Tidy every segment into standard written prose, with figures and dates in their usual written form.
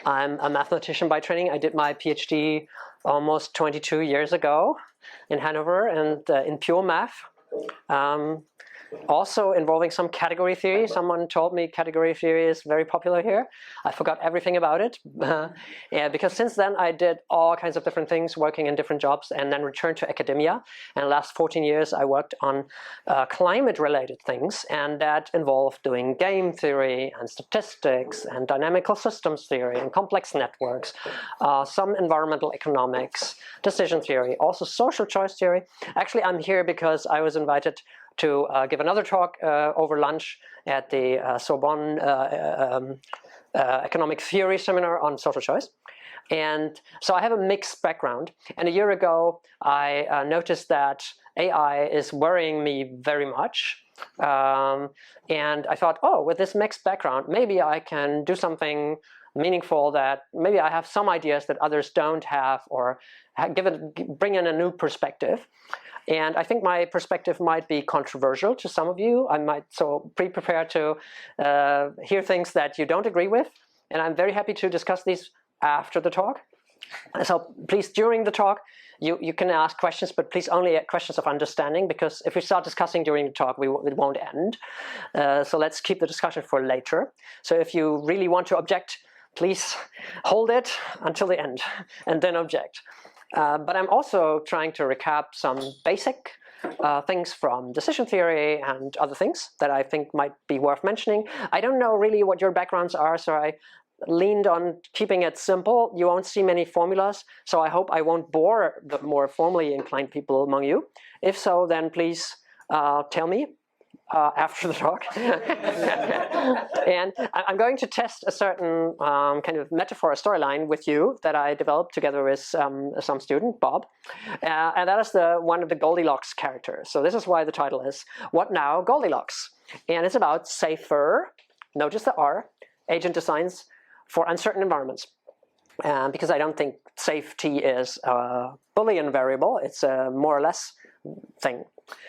I'm a mathematician by training. I did my PhD almost 22 years ago in Hanover and in pure math. Also involving some category theory. Someone told me category theory is very popular here. I forgot everything about it. Yeah, because since then I did all kinds of different things, working in different jobs, and then returned to academia. And the last 14 years I worked on climate-related things, and that involved doing game theory and statistics and dynamical systems theory and complex networks, some environmental economics, decision theory, also social choice theory. Actually, I'm here because I was invited to give another talk over lunch at the Sorbonne Economic Theory Seminar on social choice. And so I have a mixed background. And a year ago, I noticed that AI is worrying me very much. And I thought, oh, with this mixed background, maybe I can do something meaningful, that maybe I have some ideas that others don't have, or bring in a new perspective. And I think my perspective might be controversial to some of you. So be prepared to hear things that you don't agree with. And I'm very happy to discuss these after the talk. So please, during the talk, you can ask questions, but please only questions of understanding, because if we start discussing during the talk, it won't end. So let's keep the discussion for later. So if you really want to object, please hold it until the end and then object. But I'm also trying to recap some basic things from decision theory and other things that I think might be worth mentioning. I don't know really what your backgrounds are, so I leaned on keeping it simple. You won't see many formulas, so I hope I won't bore the more formally inclined people among you. If so, then please tell me after the talk. And I'm going to test a certain kind of metaphor, storyline with you that I developed together with some student, Bob. And that is one of the Goldilocks characters. So this is why the title is What Now, Goldilocks? And it's about safer, notice the R, agent designs for uncertain environments. Because I don't think safety is a Boolean variable, it's a more or less thing.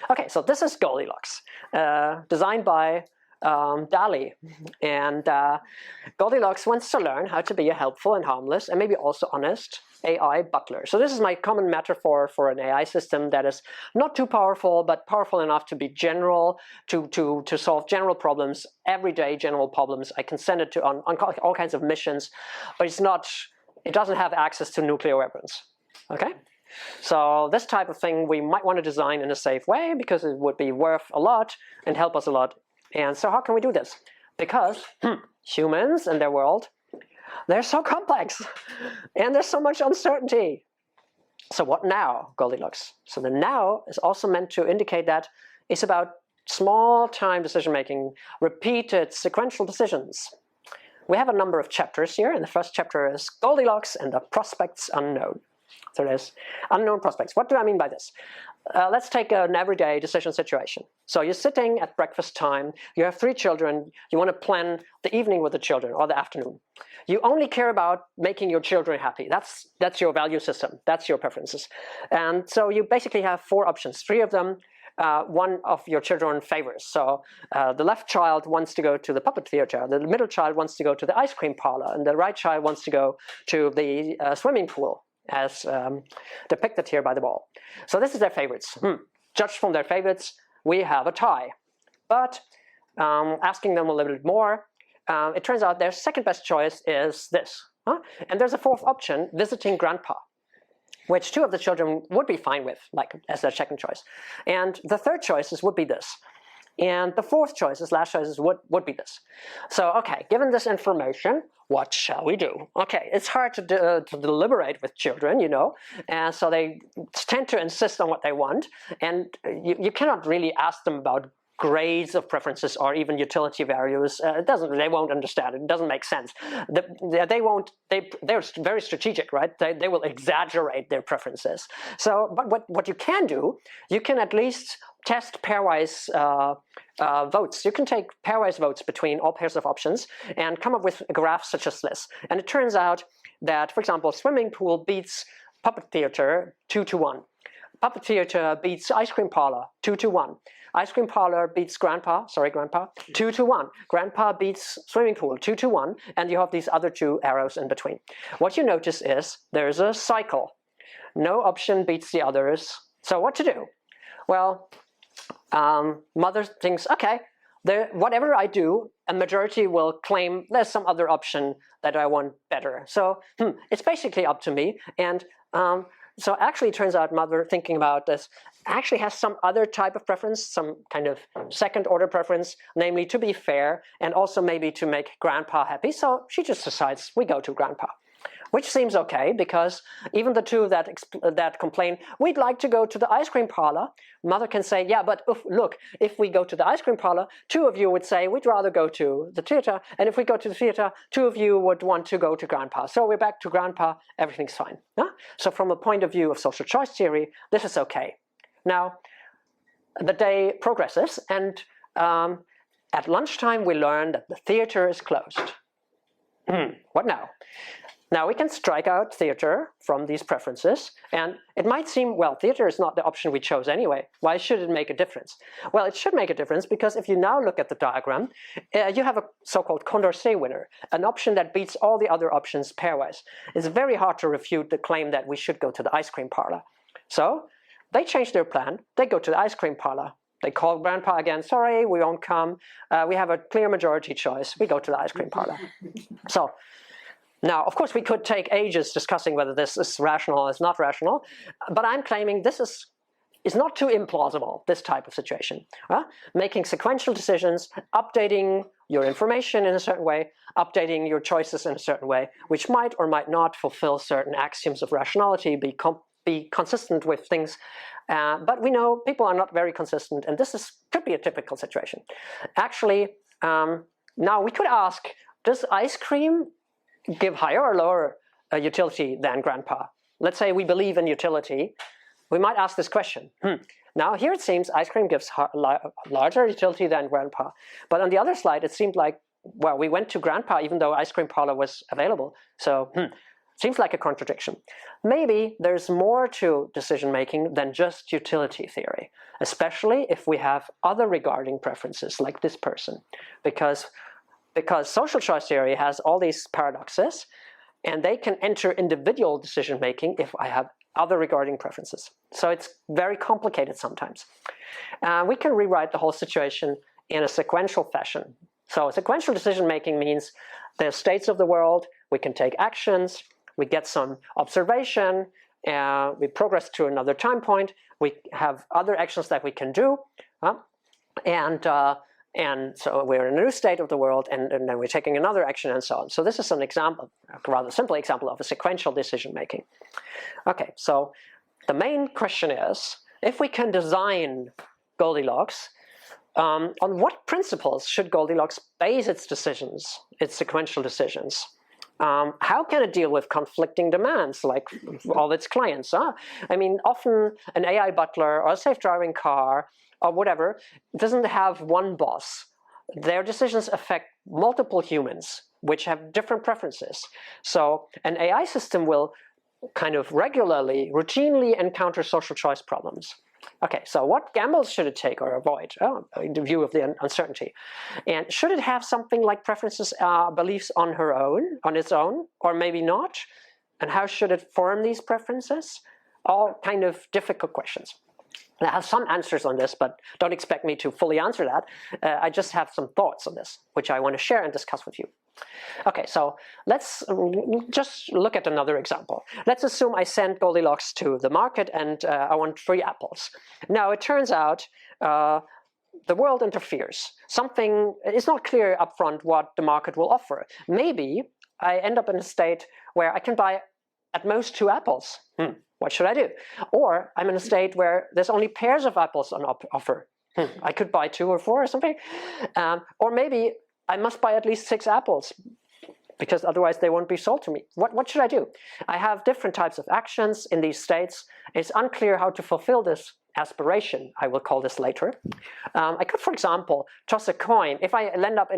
Okay, so this is Goldilocks, designed by Dali. And Goldilocks wants to learn how to be a helpful and harmless and maybe also honest AI butler. So this is my common metaphor for an AI system that is not too powerful, but powerful enough to be general, to solve general problems, everyday general problems. I can send it to on all kinds of missions, but it doesn't have access to nuclear weapons. Okay? So this type of thing we might want to design in a safe way, because it would be worth a lot and help us a lot. And so how can we do this? Because humans and their world, they're so complex and there's so much uncertainty. So what now, Goldilocks? So the now is also meant to indicate that it's about small time decision making, repeated sequential decisions. We have a number of chapters here, and the first chapter is Goldilocks and the prospects unknown. So there's unknown prospects. What do I mean by this? Let's take an everyday decision situation. So you're sitting at breakfast time, you have 3 children, you want to plan the evening with the children or the afternoon. You only care about making your children happy. That's your value system, that's your preferences. And so you basically have 4 options, 3 of them one of your children favors. So the left child wants to go to the puppet theater, the middle child wants to go to the ice cream parlor, and the right child wants to go to the swimming pool, as depicted here by the ball. So this is their favorites. Judged from their favorites, we have a tie. But asking them a little bit more, it turns out their second best choice is this. And there's a 4th option, visiting grandpa, which 2 of the children would be fine with, like as their second choice. And the 3rd choices would be this. And the 4th choices, last choices, would be this. So, okay, given this information, what shall we do? Okay, it's hard to deliberate with children, you know, and so they tend to insist on what they want, and you cannot really ask them about grades of preferences or even utility values. They won't understand it. It doesn't make sense. They're very strategic, right? They will exaggerate their preferences. So, but what you can do, you can at least test pairwise votes. You can take pairwise votes between all pairs of options and come up with a graph such as this. And it turns out that, for example, swimming pool beats puppet theater 2-1. Puppet theater beats ice cream parlor 2-1. ice cream parlor beats grandpa, 2-1. Grandpa beats swimming pool, 2-1, and you have these other two arrows in between. What you notice is there's a cycle. No option beats the others. So what to do? Well, mother thinks, okay, whatever I do, a majority will claim there's some other option that I want better. So it's basically up to me. And so actually it turns out mother thinking about this actually has some other type of preference, some kind of second order preference, namely to be fair and also maybe to make grandpa happy. So she just decides we go to grandpa. Which seems okay, because even the two that complain, we'd like to go to the ice cream parlor, mother can say, yeah, but look, if we go to the ice cream parlor, two of you would say, we'd rather go to the theater, and if we go to the theater, two of you would want to go to grandpa. So we're back to grandpa, everything's fine. Yeah? So from a point of view of social choice theory, this is okay. Now, the day progresses, and at lunchtime we learn that the theater is closed. What now? Now we can strike out theater from these preferences, and it might seem, well, theater is not the option we chose anyway. Why should it make a difference? Well, it should make a difference because if you now look at the diagram, you have a so-called Condorcet winner, an option that beats all the other options pairwise. It's very hard to refute the claim that we should go to the ice cream parlor. So they change their plan, they go to the ice cream parlor. They call grandpa again, sorry, we won't come. We have a clear majority choice, we go to the ice cream parlor. So, now, of course, we could take ages discussing whether this is rational or is not rational, but I'm claiming this is not too implausible, this type of situation. Making sequential decisions, updating your information in a certain way, updating your choices in a certain way, which might or might not fulfill certain axioms of rationality, be consistent with things, but we know people are not very consistent, and this could be a typical situation. Actually, now we could ask, does ice cream give higher or lower utility than grandpa? Let's say we believe in utility. We might ask this question. Now here it seems ice cream gives larger utility than grandpa. But on the other slide it seemed like, well, we went to grandpa even though ice cream parlor was available. So seems like a contradiction. Maybe there's more to decision making than just utility theory, especially if we have other regarding preferences like this person. Because social choice theory has all these paradoxes, and they can enter individual decision-making if I have other regarding preferences. So it's very complicated sometimes. We can rewrite the whole situation in a sequential fashion. So sequential decision-making means there's states of the world, we can take actions, we get some observation, we progress to another time point, we have other actions that we can do, and so we're in a new state of the world, and then we're taking another action and so on. So this is an example, a rather simple example of a sequential decision making. Okay, so the main question is, if we can design Goldilocks, on what principles should Goldilocks base its decisions, its sequential decisions? How can it deal with conflicting demands like all its clients? I mean, often an AI butler or a safe driving car or whatever doesn't have one boss. Their decisions affect multiple humans which have different preferences. So an AI system will kind of regularly, routinely encounter social choice problems. Okay, so what gambles should it take or avoid? In the view of the uncertainty. And should it have something like preferences, beliefs on its own, or maybe not? And how should it form these preferences? All kind of difficult questions. I have some answers on this, but don't expect me to fully answer that. I just have some thoughts on this, which I want to share and discuss with you. Okay, so let's just look at another example. Let's assume I send Goldilocks to the market and I want 3 apples. Now it turns out the world interferes. Something is not clear upfront what the market will offer. Maybe I end up in a state where I can buy at most 2 apples. What should I do? Or I'm in a state where there's only pairs of apples on offer. I could buy 2 or 4 or something. Or maybe I must buy at least 6 apples because otherwise they won't be sold to me. What should I do? I have different types of actions in these states. It's unclear how to fulfill this aspiration, I will call this later. I could, for example, toss a coin. If I end up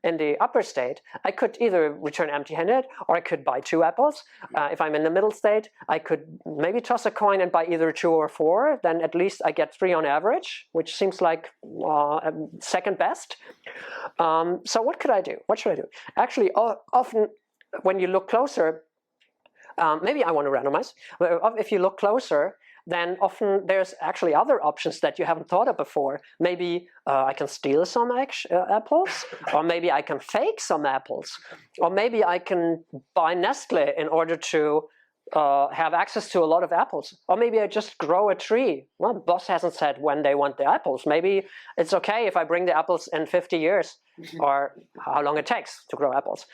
in the upper state, I could either return empty-handed, or I could buy 2 apples. If I'm in the middle state, I could maybe toss a coin and buy either 2 or 4. Then at least I get 3 on average, which seems like second best. So what could I do? What should I do? Actually, often when you look closer, maybe I want to randomize. If you look closer, then often there's actually other options that you haven't thought of before. Maybe I can steal some apples, or maybe I can fake some apples, or maybe I can buy Nestle in order to have access to a lot of apples, or maybe I just grow a tree. Well, the boss hasn't said when they want the apples. Maybe it's okay if I bring the apples in 50 years, or how long it takes to grow apples.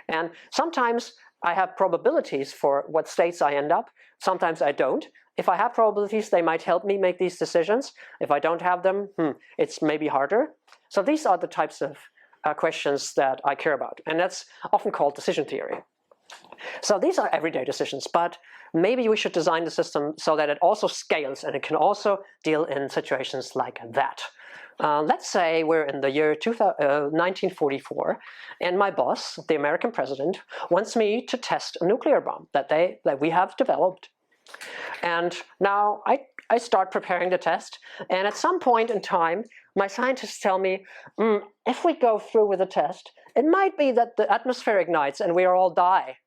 And sometimes I have probabilities for what states I end up. Sometimes I don't. If I have probabilities, they might help me make these decisions. If I don't have them, it's maybe harder. So these are the types of questions that I care about, and that's often called decision theory. So these are everyday decisions, but maybe we should design the system so that it also scales and it can also deal in situations like that. Let's say we're in the year 1944, and my boss, the American president, wants me to test a nuclear bomb that we have developed. And now I start preparing the test, and at some point in time, my scientists tell me, if we go through with the test, it might be that the atmosphere ignites and we all die.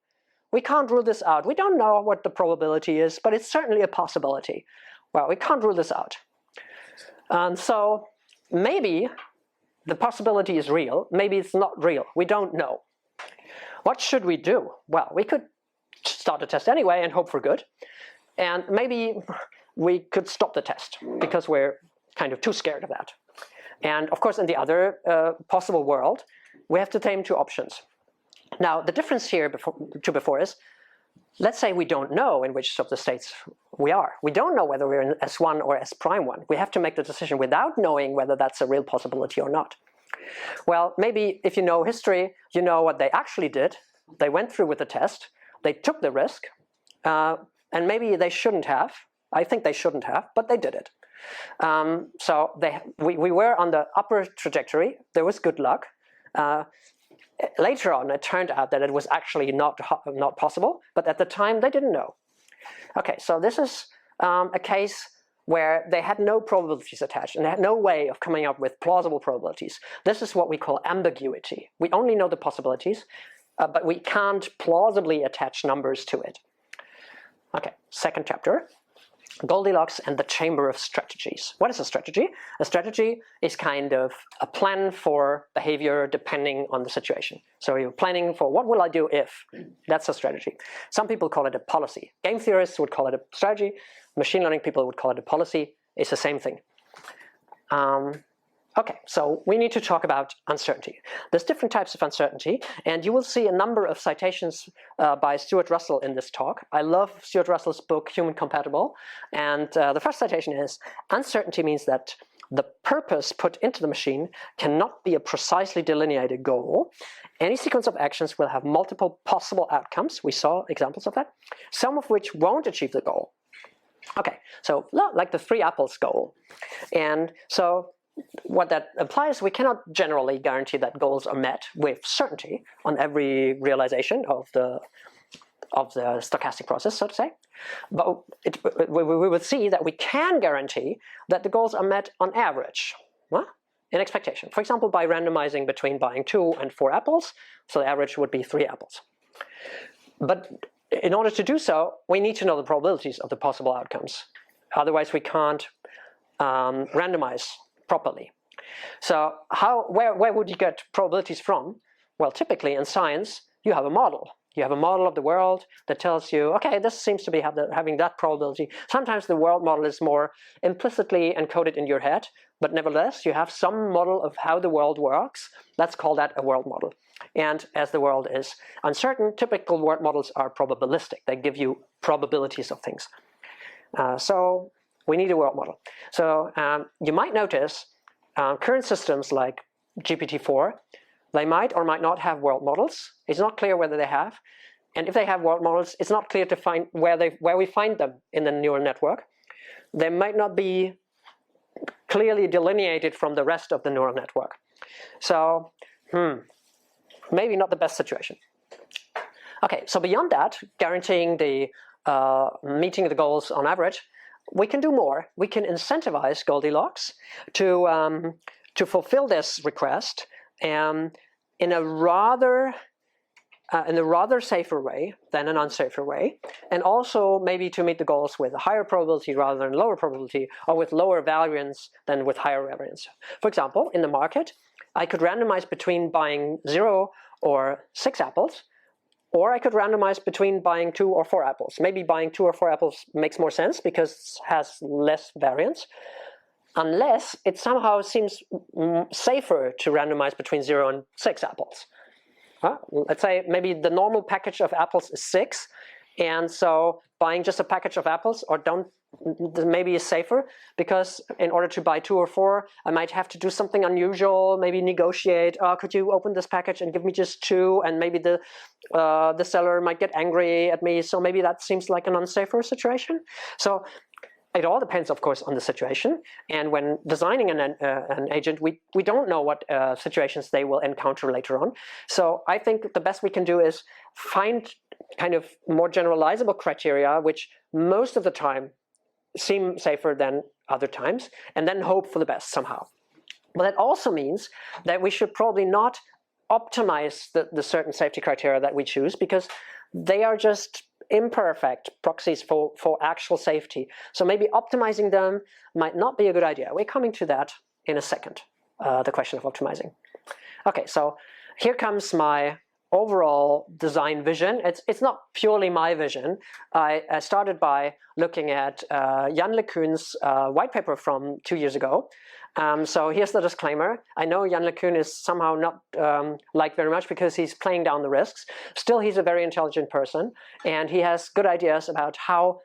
We can't rule this out. We don't know what the probability is, but it's certainly a possibility. Well, we can't rule this out. So maybe the possibility is real, maybe it's not real. We don't know. What should we do? Well, we could start the test anyway and hope for good. And maybe we could stop the test because we're kind of too scared of that. And of course, in the other possible world, we have to take 2 options. Now, the difference here before is, let's say we don't know in which of the states we are. We don't know whether we're in S1 or S'1. We have to make the decision without knowing whether that's a real possibility or not. Well, maybe if you know history, you know what they actually did. They went through with the test. They took the risk. And maybe they shouldn't have. I think they shouldn't have, but they did it. So we were on the upper trajectory. There was good luck. Later on, it turned out that it was actually not possible, but at the time, they didn't know. Okay, so this is a case where they had no probabilities attached, and they had no way of coming up with plausible probabilities. This is what we call ambiguity. We only know the possibilities, but we can't plausibly attach numbers to it. Okay, second chapter. Goldilocks and the Chamber of Strategies. What is a strategy? A strategy is kind of a plan for behavior depending on the situation. So you're planning for what will I do if? That's a strategy. Some people call it a policy. Game theorists would call it a strategy. Machine learning people would call it a policy. It's the same thing. Okay, so we need to talk about uncertainty. There's different types of uncertainty, and you will see a number of citations by Stuart Russell in this talk. I love Stuart Russell's book, Human Compatible, and the first citation is, uncertainty means that the purpose put into the machine cannot be a precisely delineated goal. Any sequence of actions will have multiple possible outcomes. We saw examples of that, some of which won't achieve the goal. Okay, so like the 3 apples goal. And so what that implies, we cannot generally guarantee that goals are met with certainty on every realization of the stochastic process, so to say. But we will see that we can guarantee that the goals are met on average, in expectation. For example, by randomizing between buying 2 and 4 apples, so the average would be 3 apples. But in order to do so, we need to know the probabilities of the possible outcomes. Otherwise, we can't randomize properly. So where would you get probabilities from? Well, typically in science, you have a model. You have a model of the world that tells you, okay, this seems to be having that probability. Sometimes the world model is more implicitly encoded in your head, but nevertheless, you have some model of how the world works. Let's call that a world model. And as the world is uncertain, typical world models are probabilistic. They give you probabilities of things. So we need a world model. So you might notice current systems like GPT-4, they might or might not have world models. It's not clear whether they have. And if they have world models, it's not clear to find where we find them in the neural network. they might not be clearly delineated from the rest of the neural network. So, maybe not the best situation. Okay, so beyond that, guaranteeing the meeting the goals on average, we can do more. We can incentivize Goldilocks to fulfill this request in a rather safer way than an unsafer way, and also maybe to meet the goals with a higher probability rather than lower probability, or with lower variance than with higher variance. For example, in the market, I could randomize between buying 0 or 6 apples, or I could randomize between buying 2 or 4 apples. Maybe buying 2 or 4 apples makes more sense because it has less variance, unless it somehow seems safer to randomize between 0 and 6 apples. Let's say maybe the normal package of apples is 6, and so buying just a package of apples maybe is safer, because in order to buy 2 or 4, I might have to do something unusual, maybe negotiate. Could you open this package and give me just 2? And maybe the seller might get angry at me. So maybe that seems like an unsafer situation. So it all depends, of course, on the situation. And when designing an agent, we don't know what situations they will encounter later on. So I think the best we can do is find kind of more generalizable criteria, which most of the time seem safer than other times, and then hope for the best somehow. But that also means that we should probably not optimize the certain safety criteria that we choose, because they are just imperfect proxies for actual safety. So maybe optimizing them might not be a good idea. We're coming to that in a second, the question of optimizing. Okay, so here comes my overall design vision. It's not purely my vision. I started by looking at Jan LeCun's white paper from 2 years ago. So here's the disclaimer. I know Jan LeCun is somehow not liked very much because he's playing down the risks. Still, he's a very intelligent person, and he has good ideas about how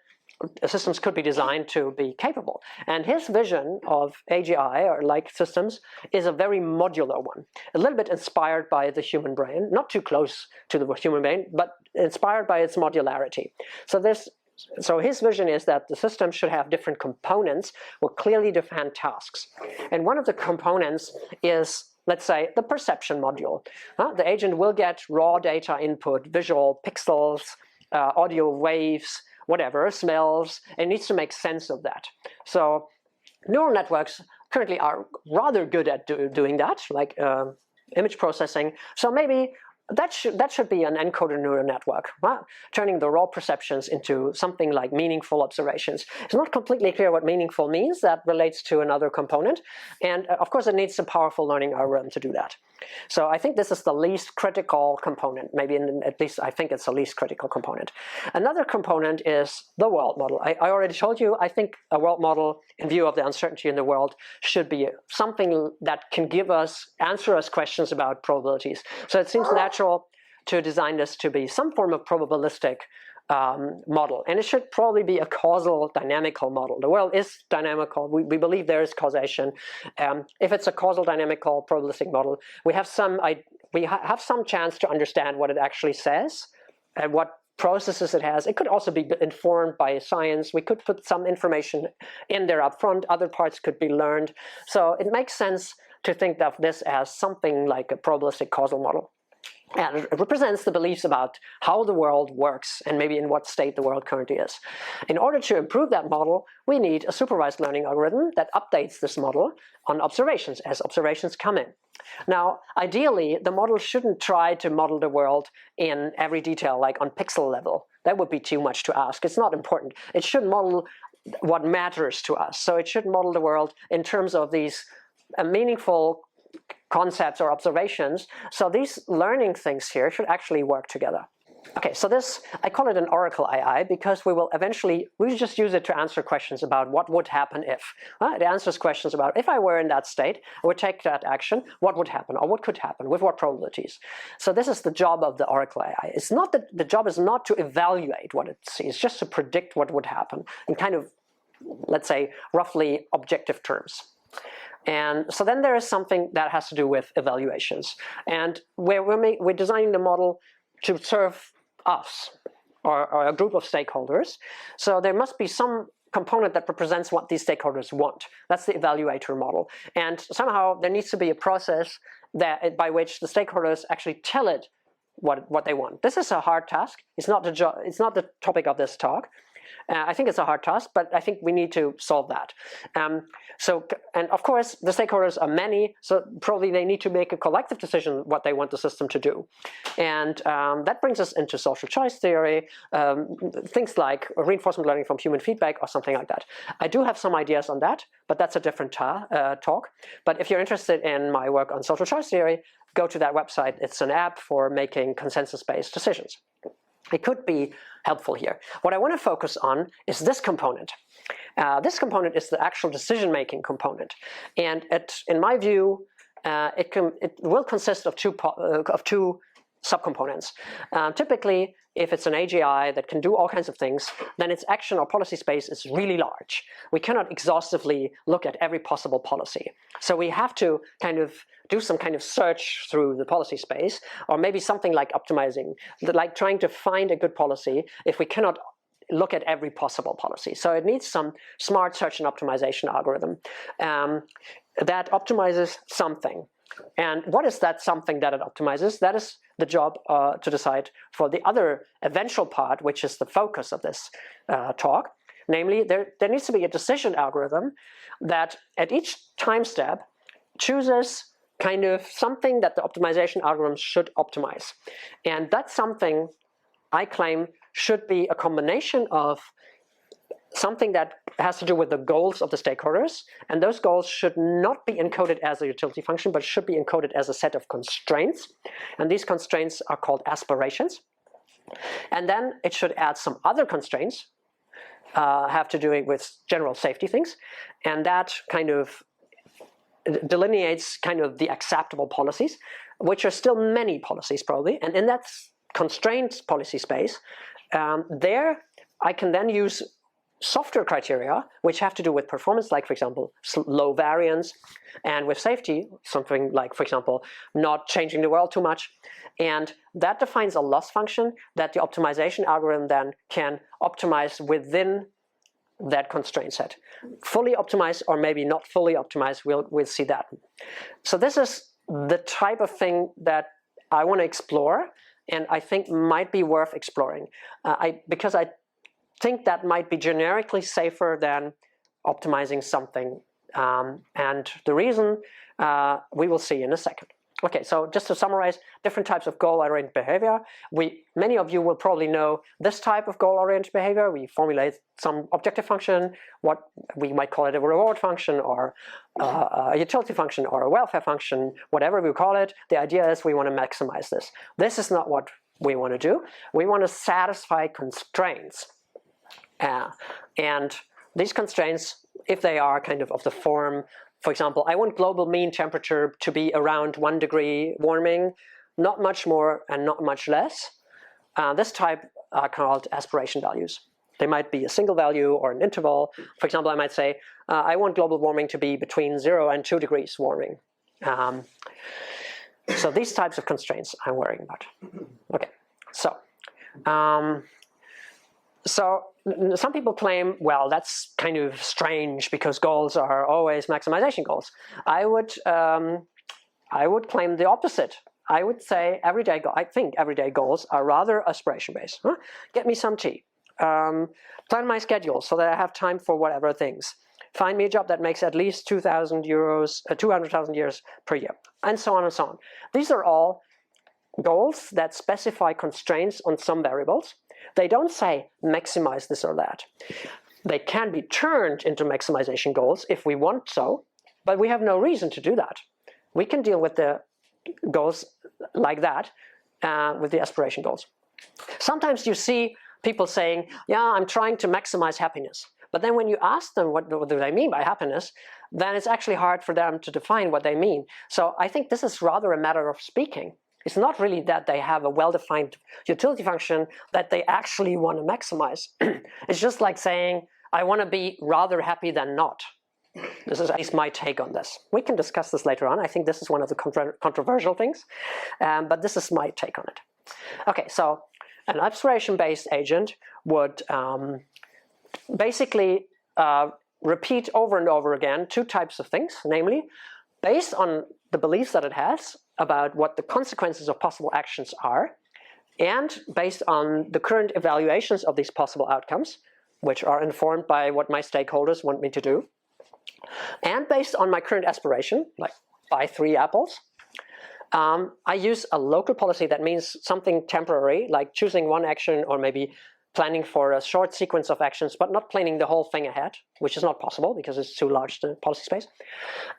systems could be designed to be capable. And his vision of AGI, or like systems, is a very modular one. A little bit inspired by the human brain, not too close to the human brain, but inspired by its modularity. So his vision is that the system should have different components with clearly defined tasks. And one of the components is, let's say, the perception module. The agent will get raw data input, visual pixels, audio waves, whatever, smells, and needs to make sense of that. So neural networks currently are rather good at doing that, like image processing. So maybe that should be an encoder neural network, turning the raw perceptions into something like meaningful observations. It's not completely clear what meaningful means. That relates to another component. And of course, it needs a powerful learning algorithm to do that. So I think this is the least critical component. Maybe at least I think it's the least critical component. Another component is the world model. I already told you, I think a world model, in view of the uncertainty in the world, should be something that can answer us questions about probabilities. So it seems natural to design this to be some form of probabilistic model. And it should probably be a causal dynamical model. The world is dynamical. We believe there is causation. If it's a causal dynamical probabilistic model, we have some chance to understand what it actually says and what processes it has. It could also be informed by science. We could put some information in there up front. Other parts could be learned. So it makes sense to think of this as something like a probabilistic causal model. And it represents the beliefs about how the world works and maybe in what state the world currently is. In order to improve that model, we need a supervised learning algorithm that updates this model on observations as observations come in. Now, ideally, the model shouldn't try to model the world in every detail, like on pixel level. That would be too much to ask. It's not important. It should model what matters to us. So it should model the world in terms of these meaningful concepts or observations. So these learning things here should actually work together. Okay, so this, I call it an oracle AI because we just use it to answer questions about what would happen if. It answers questions about, if I were in that state, I would take that action, what would happen or what could happen, with what probabilities. So this is the job of the oracle AI. It's not that the job is not to evaluate what it sees, just to predict what would happen in kind of, let's say, roughly objective terms. And so then there is something that has to do with evaluations. And we're designing the model to serve us or a group of stakeholders. So there must be some component that represents what these stakeholders want. That's the evaluator model. And somehow there needs to be a process that by which the stakeholders actually tell it what they want. This is a hard task. It's not the topic of this talk. I think it's a hard task, but I think we need to solve that. And of course, the stakeholders are many, so probably they need to make a collective decision what they want the system to do. And that brings us into social choice theory, things like reinforcement learning from human feedback or something like that. I do have some ideas on that, but that's a different talk. But if you're interested in my work on social choice theory, go to that website. It's an app for making consensus-based decisions. It could be helpful here. What I want to focus on is this component. This component is the actual decision-making component. And in my view, it will consist of two subcomponents. Typically, if it's an AGI that can do all kinds of things, then its action or policy space is really large. We cannot exhaustively look at every possible policy. So we have to kind of do some kind of search through the policy space, or maybe something like optimizing, like trying to find a good policy if we cannot look at every possible policy. So it needs some smart search and optimization algorithm that optimizes something. And what is that something that it optimizes? That is the job to decide for the other eventual part, which is the focus of this talk. Namely, there needs to be a decision algorithm that at each time step chooses kind of something that the optimization algorithm should optimize. And that something, I claim, should be a combination of something that has to do with the goals of the stakeholders, and those goals should not be encoded as a utility function, but should be encoded as a set of constraints, and these constraints are called aspirations. And then it should add some other constraints, have to do with general safety things, and that kind of delineates kind of the acceptable policies, which are still many policies probably, and in that constraint policy space, there I can then use softer criteria which have to do with performance, like for example low variance, and with safety something like, for example, not changing the world too much, and that defines a loss function that the optimization algorithm then can optimize within that constraint set. Fully optimized or maybe not fully optimized, we'll see that. So this is the type of thing that I want to explore and I think might be worth exploring, because I think that might be generically safer than optimizing something, and the reason we will see in a second. Okay, so just to summarize, different types of goal-oriented behavior. Many of you will probably know this type of goal-oriented behavior. We formulate some objective function, what we might call it a reward function, or a utility function, or a welfare function, whatever we call it. The idea is we want to maximize this. This is not what we want to do. We want to satisfy constraints. And these constraints, if they are kind of the form, for example, I want global mean temperature to be around 1 degree warming, not much more and not much less. This type are called aspiration values. They might be a single value or an interval. For example, I might say, I want global warming to be between 0 and 2 degrees warming. So these types of constraints I'm worrying about. Okay, so some people claim, well, that's kind of strange because goals are always maximization goals. I would claim the opposite. I would say I think everyday goals are rather aspiration-based. Huh? Get me some tea. Plan my schedule so that I have time for whatever things. Find me a job that makes at least 200,000 euros per year, and so on and so on. These are all goals that specify constraints on some variables. They don't say maximize this or that. They can be turned into maximization goals if we want so, but we have no reason to do that. We can deal with the goals like that, with the aspiration goals. Sometimes you see people saying, yeah, I'm trying to maximize happiness. But then when you ask them what do they mean by happiness, then it's actually hard for them to define what they mean. So I think this is rather a matter of speaking. It's not really that they have a well-defined utility function that they actually want to maximize. It's just like saying, I want to be rather happy than not. This is at least my take on this. We can discuss this later on. I think this is one of the controversial things, but this is my take on it. Okay, so an aspiration-based agent would basically repeat over and over again two types of things, namely, based on the beliefs that it has about what the consequences of possible actions are, and based on the current evaluations of these possible outcomes, which are informed by what my stakeholders want me to do, and based on my current aspiration, like buy 3 apples, I use a local policy that means something temporary, like choosing one action or maybe planning for a short sequence of actions, but not planning the whole thing ahead, which is not possible because it's too large, the policy space.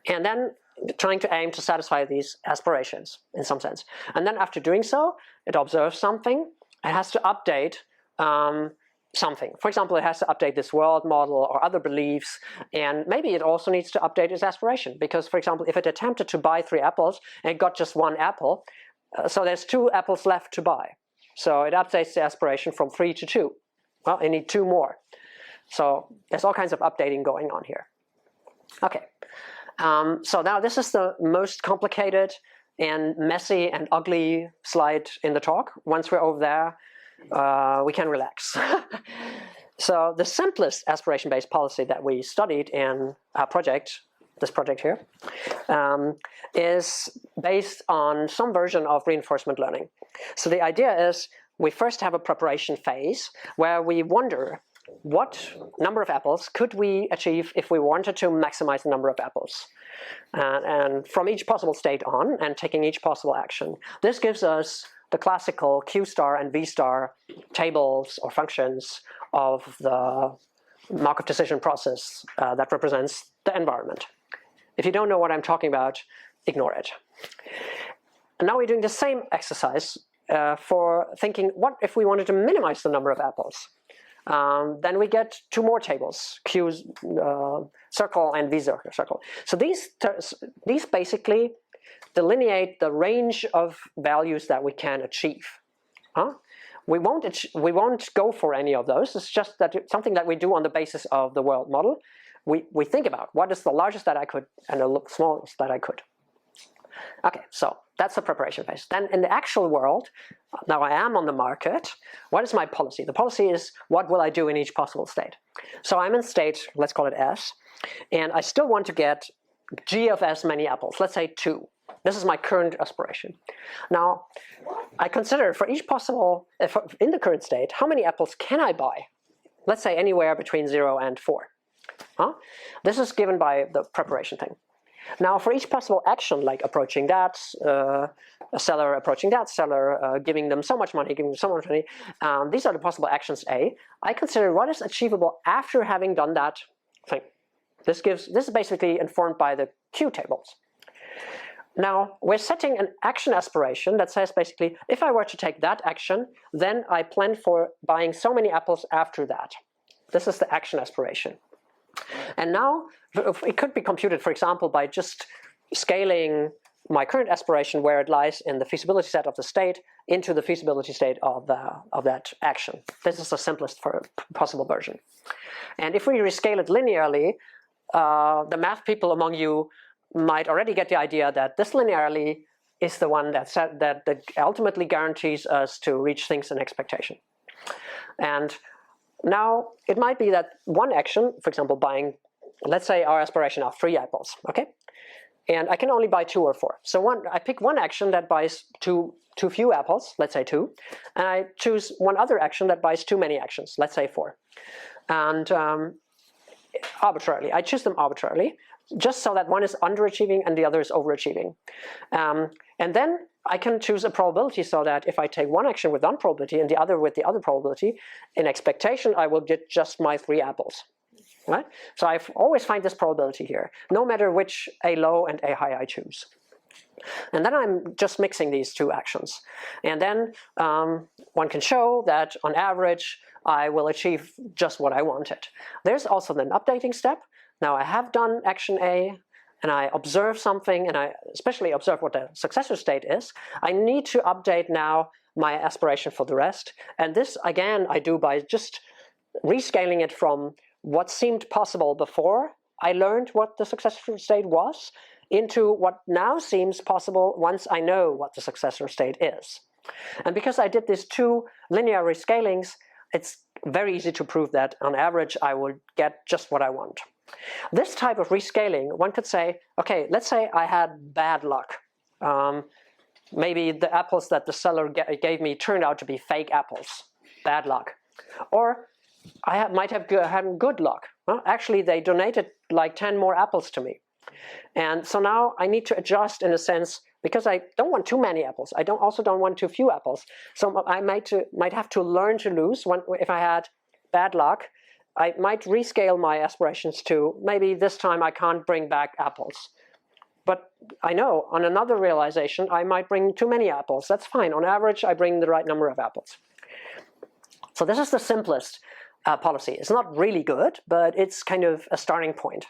And then trying to aim to satisfy these aspirations in some sense. And then after doing so, it observes something. It has to update something. For example, it has to update this world model or other beliefs, and maybe it also needs to update its aspiration, because, for example, if it attempted to buy 3 apples and it got just 1 apple, so there's 2 apples left to buy. So it updates the aspiration from 3 to 2. Well, I need 2 more. So there's all kinds of updating going on here. Okay, so now this is the most complicated and messy and ugly slide in the talk. Once we're over there, we can relax. So the simplest aspiration-based policy that we studied in our project, this project here, is based on some version of reinforcement learning. So the idea is we first have a preparation phase where we wonder what number of apples could we achieve if we wanted to maximize the number of apples. And from each possible state on, and taking each possible action. This gives us the classical Q star and V star tables or functions of the Markov decision process that represents the environment. If you don't know what I'm talking about, ignore it. And now we're doing the same exercise for thinking, what if we wanted to minimize the number of apples? Then we get 2 more tables, Q circle and V circle. So these basically delineate the range of values that we can achieve. We won't go for any of those. It's just that it's something that we do on the basis of the world model. We think about what is the largest that I could and the smallest that I could. Okay, so that's the preparation phase. Then in the actual world, now I am on the market, what is my policy? The policy is what will I do in each possible state. So I'm in state, let's call it S, and I still want to get G of S many apples, let's say 2. This is my current aspiration. Now, I consider for each possible, in the current state, how many apples can I buy? Let's say anywhere between 0 and 4. This is given by the preparation thing. Now, for each possible action, like approaching that, a seller approaching that seller, giving them so much money, giving them so much money, these are the possible actions A. I consider what is achievable after having done that thing. This is basically informed by the Q tables. Now, we're setting an action aspiration that says basically, if I were to take that action, then I plan for buying so many apples after that. This is the action aspiration. And now, it could be computed, for example, by just scaling my current aspiration where it lies in the feasibility set of the state into the feasibility state of that action. This is the simplest possible version. And if we rescale it linearly, the math people among you might already get the idea that this linearly is the one that ultimately guarantees us to reach things in expectation. And now it might be that one action, for example, buying, let's say our aspiration are 3 apples, okay? And I can only buy 2 or 4. So I pick one action that buys too few apples, let's say 2, and I choose one other action that buys too many actions, let's say 4. And arbitrarily, I choose them arbitrarily, just so that one is underachieving and the other is overachieving. And then I can choose a probability so that if I take one action with one probability and the other with the other probability, in expectation I will get just my 3 apples. Right? So I always find this probability here, no matter which A low and A high I choose. And then I'm just mixing these 2 actions. And then one can show that on average I will achieve just what I wanted. There's also an updating step. Now I have done action A, and I observe something, and I especially observe what the successor state is. I need to update now my aspiration for the rest. And this, again, I do by just rescaling it from what seemed possible before I learned what the successor state was into what now seems possible once I know what the successor state is. And because I did these 2 linear rescalings, it's very easy to prove that on average I will get just what I want. This type of rescaling, one could say, okay, let's say I had bad luck. Maybe the apples that the seller gave me turned out to be fake apples. Bad luck. Or I might have had good luck. Well, actually, they donated like 10 more apples to me. And so now I need to adjust in a sense, because I don't want too many apples. I also don't want too few apples. So I might have to learn to lose. If I had bad luck, I might rescale my aspirations to maybe this time I can't bring back apples. But I know on another realization I might bring too many apples. That's fine. On average, I bring the right number of apples. So this is the simplest policy. It's not really good, but it's kind of a starting point.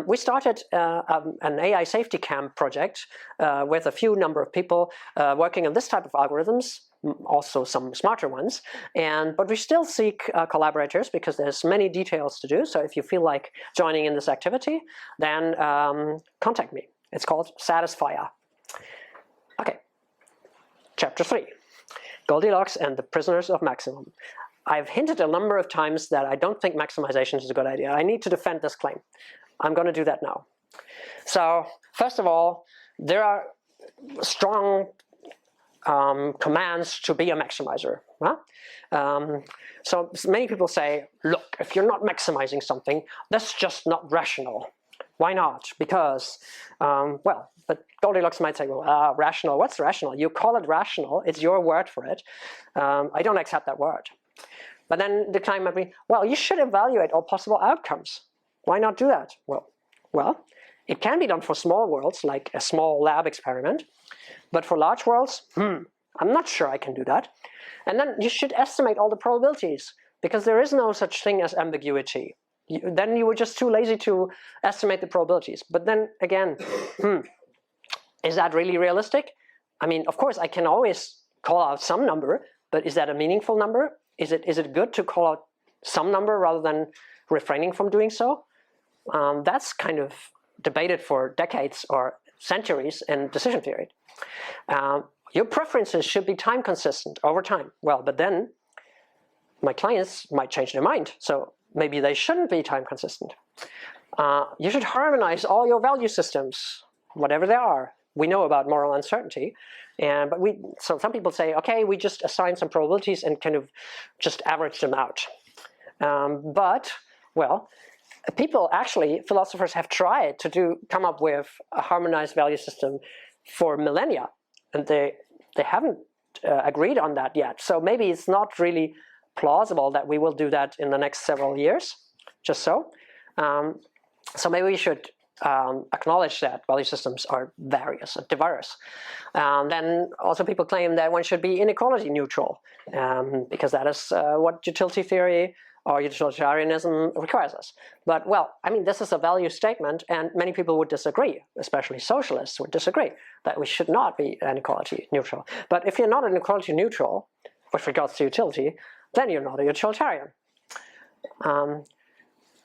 We started an AI safety camp project with a few number of people working on this type of algorithms, also some smarter ones, but we still seek collaborators because there's many details to do. So if you feel like joining in this activity, then contact me. It's called Satisfier. Okay, chapter 3, Goldilocks and the Prisoners of Maximum. I've hinted a number of times that I don't think maximization is a good idea. I need to defend this claim. I'm going to do that now. So first of all, there are strong commands to be a maximizer. Huh? So many people say, look, if you're not maximizing something, that's just not rational. Why not? Because, well, but Goldilocks might say, well, rational, what's rational? You call it rational, it's your word for it. I don't accept that word. But then the claim might be, well, you should evaluate all possible outcomes. Why not do that? Well, it can be done for small worlds, like a small lab experiment. But for large worlds, I'm not sure I can do that. And then you should estimate all the probabilities, because there is no such thing as ambiguity. Then you were just too lazy to estimate the probabilities. But then again, is that really realistic? I mean, of course, I can always call out some number, but is that a meaningful number? Is it good to call out some number rather than refraining from doing so? That's kind of debated for decades or centuries in decision theory. Your preferences should be time consistent over time. Well, but then my clients might change their mind, so maybe they shouldn't be time consistent. You should harmonize all your value systems, whatever they are. We know about moral uncertainty, so some people say, okay, we just assign some probabilities and kind of just average them out. But, well, philosophers have tried to come up with a harmonized value system for millennia, and they haven't agreed on that yet. So maybe it's not really plausible that we will do that in the next several years, just so. So maybe we should acknowledge that value systems are diverse. Then also people claim that one should be inequality neutral, because that is what utility theory or utilitarianism requires us. But, well, I mean, this is a value statement, and many people would disagree, especially socialists would disagree, that we should not be inequality neutral. But if you're not inequality neutral with regards to utility, then you're not a utilitarian.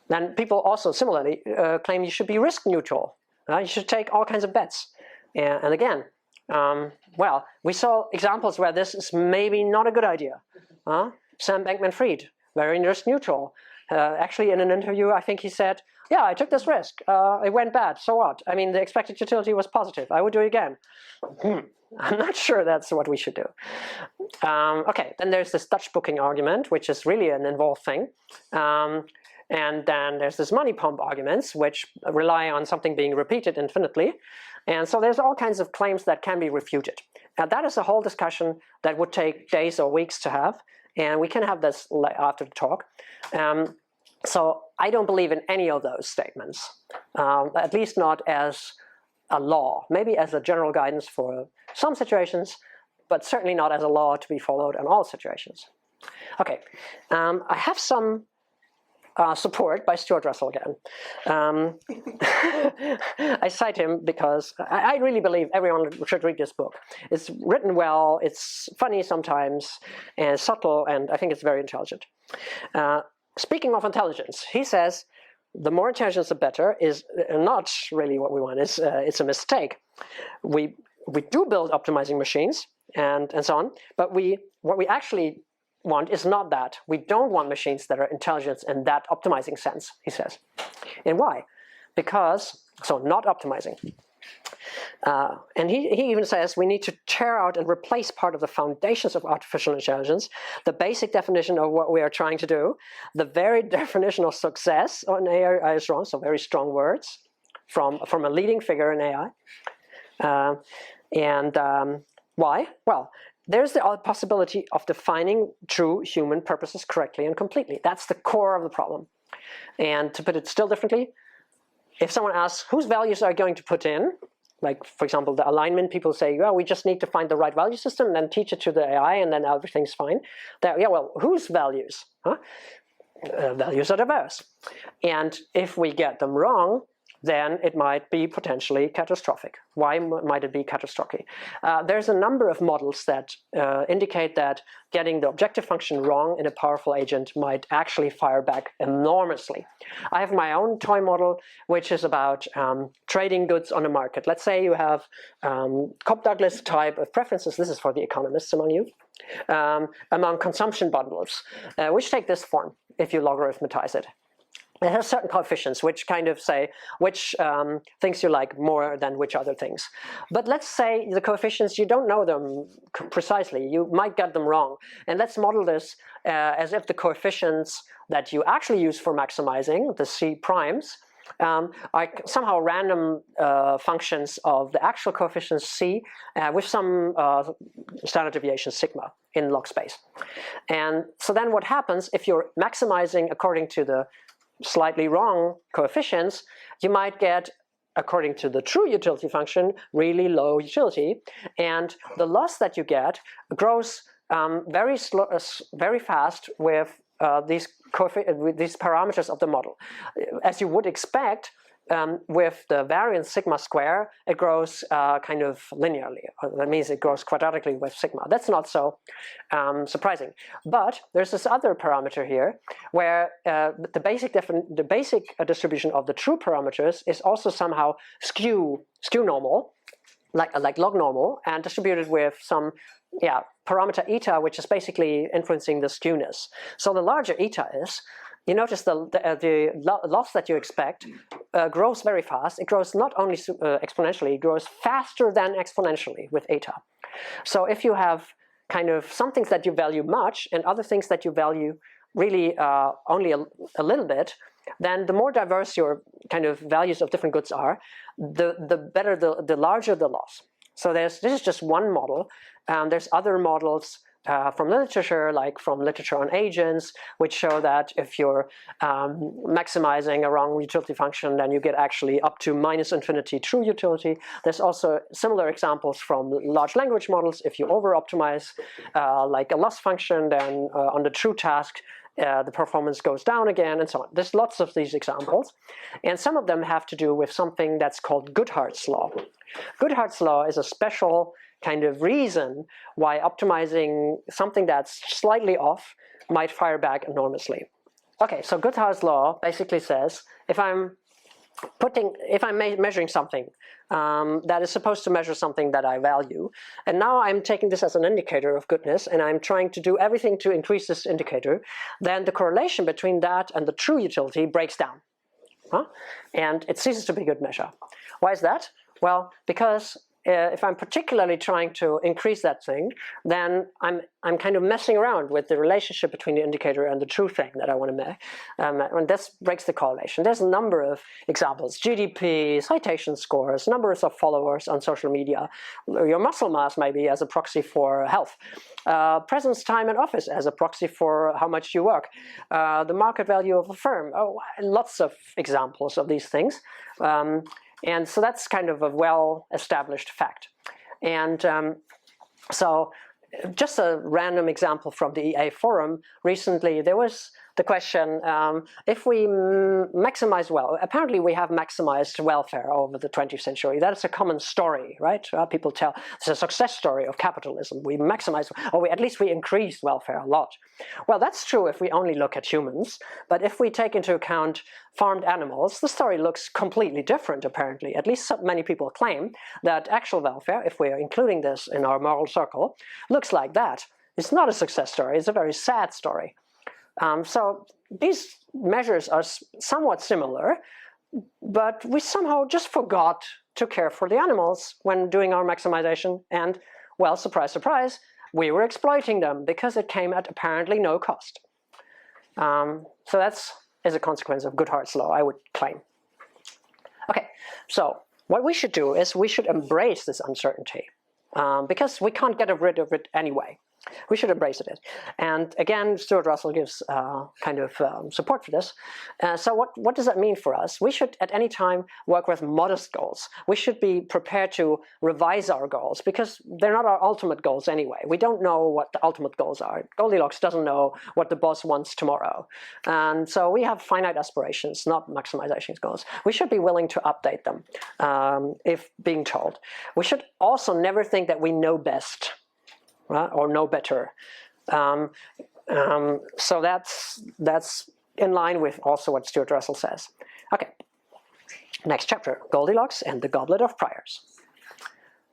Then people also similarly claim you should be risk neutral. You should take all kinds of bets. And again, well, we saw examples where this is maybe not a good idea. Sam Bankman-Fried, very risk neutral. Actually, in an interview, I think he said, yeah, I took this risk. It went bad. So what? I mean, the expected utility was positive. I would do it again. I'm not sure that's what we should do. Okay, then there's this Dutch booking argument, which is really an involved thing. And then there's this money pump arguments, which rely on something being repeated infinitely. And so there's all kinds of claims that can be refuted. Now that is a whole discussion that would take days or weeks to have. And we can have this after the talk. So I don't believe in any of those statements, at least not as a law, maybe as a general guidance for some situations, but certainly not as a law to be followed in all situations. Okay, I have some support by Stuart Russell again. I cite him because I really believe everyone should read this book. It's written well, it's funny sometimes, and subtle, and I think it's very intelligent. Speaking of intelligence, he says the more intelligence the better is not really what we want. It's a mistake. We do build optimizing machines and so on, but what we actually want is not that. We don't want machines that are intelligent in that optimizing sense, he says. And why? Because, so not optimizing. And he even says we need to tear out and replace part of the foundations of artificial intelligence, the basic definition of what we are trying to do, the very definition of success on AI is wrong, so very strong words from a leading figure in AI. Why? Well, there's the possibility of defining true human purposes correctly and completely. That's the core of the problem. And to put it still differently, if someone asks whose values are you going to put in, like for example the alignment people say, well, we just need to find the right value system and then teach it to the AI and then everything's fine. Yeah, well, whose values? Huh? Values are diverse. And if we get them wrong, then it might be potentially catastrophic. Why might it be catastrophic? There's a number of models that indicate that getting the objective function wrong in a powerful agent might actually fire back enormously. I have my own toy model, which is about trading goods on the market. Let's say you have Cobb-Douglas type of preferences. This is for the economists among you. Among consumption bundles, which take this form if you logarithmatize it. It has certain coefficients which kind of say which things you like more than which other things. But let's say the coefficients, you don't know them precisely. You might get them wrong. And let's model this as if the coefficients that you actually use for maximizing, the C primes, are somehow random functions of the actual coefficient C with some standard deviation sigma in log space. And so then what happens if you're maximizing according to the slightly wrong coefficients, you might get, according to the true utility function, really low utility, and the loss that you get grows very fast with these parameters of the model. As you would expect, with the variance sigma square, it grows kind of linearly. That means it grows quadratically with sigma. That's not so surprising. But there's this other parameter here where the basic distribution of the true parameters is also somehow skew normal, like log normal, and distributed with some parameter eta, which is basically influencing the skewness. So the larger eta is, you notice the loss that you expect grows very fast. It grows not only exponentially, it grows faster than exponentially with eta. So if you have kind of some things that you value much and other things that you value really only a little bit, then the more diverse your kind of values of different goods are, the better, the larger the loss. So this is just one model. There's other models from literature, like from literature on agents, which show that if you're maximizing a wrong utility function, then you get actually up to -infinity true utility. There's also similar examples from large language models. If you over-optimize like a loss function, then on the true task, the performance goes down again, and so on. There's lots of these examples, and some of them have to do with something that's called Goodhart's law. Goodhart's law is a special kind of reason why optimizing something that's slightly off might fire back enormously. Okay, so Goodhart's law basically says if I'm measuring something that is supposed to measure something that I value, and now I'm taking this as an indicator of goodness, and I'm trying to do everything to increase this indicator, then the correlation between that and the true utility breaks down. And it ceases to be a good measure. Why is that? Well, because if I'm particularly trying to increase that thing, then I'm kind of messing around with the relationship between the indicator and the true thing that I want to make, and this breaks the correlation. There's a number of examples: GDP, citation scores, numbers of followers on social media, your muscle mass maybe as a proxy for health, presence time in office as a proxy for how much you work, the market value of a firm. Oh, lots of examples of these things. And so that's kind of a well-established fact. And so just a random example from the EA forum, recently there was the question, if we maximize apparently we have maximized welfare over the 20th century. That's a common story, right? People tell, it's a success story of capitalism. We maximize, or at least we increased welfare a lot. Well, that's true if we only look at humans, but if we take into account farmed animals, the story looks completely different, apparently. At least many people claim that actual welfare, if we're including this in our moral circle, looks like that. It's not a success story. It's a very sad story. So these measures are somewhat similar, but we somehow just forgot to care for the animals when doing our maximization. And, well, surprise, surprise, we were exploiting them because it came at apparently no cost. So that's as a consequence of Goodhart's law, I would claim. Okay, so what we should do is we should embrace this uncertainty because we can't get rid of it anyway. We should embrace it. And again, Stuart Russell gives kind of support for this. So what does that mean for us? We should at any time work with modest goals. We should be prepared to revise our goals because they're not our ultimate goals anyway. We don't know what the ultimate goals are. Goldilocks doesn't know what the boss wants tomorrow. And so we have finite aspirations, not maximization goals. We should be willing to update them if being told. We should also never think that we know best. Or know better. So that's in line with also what Stuart Russell says. Okay, next chapter, Goldilocks and the Goblet of Priors.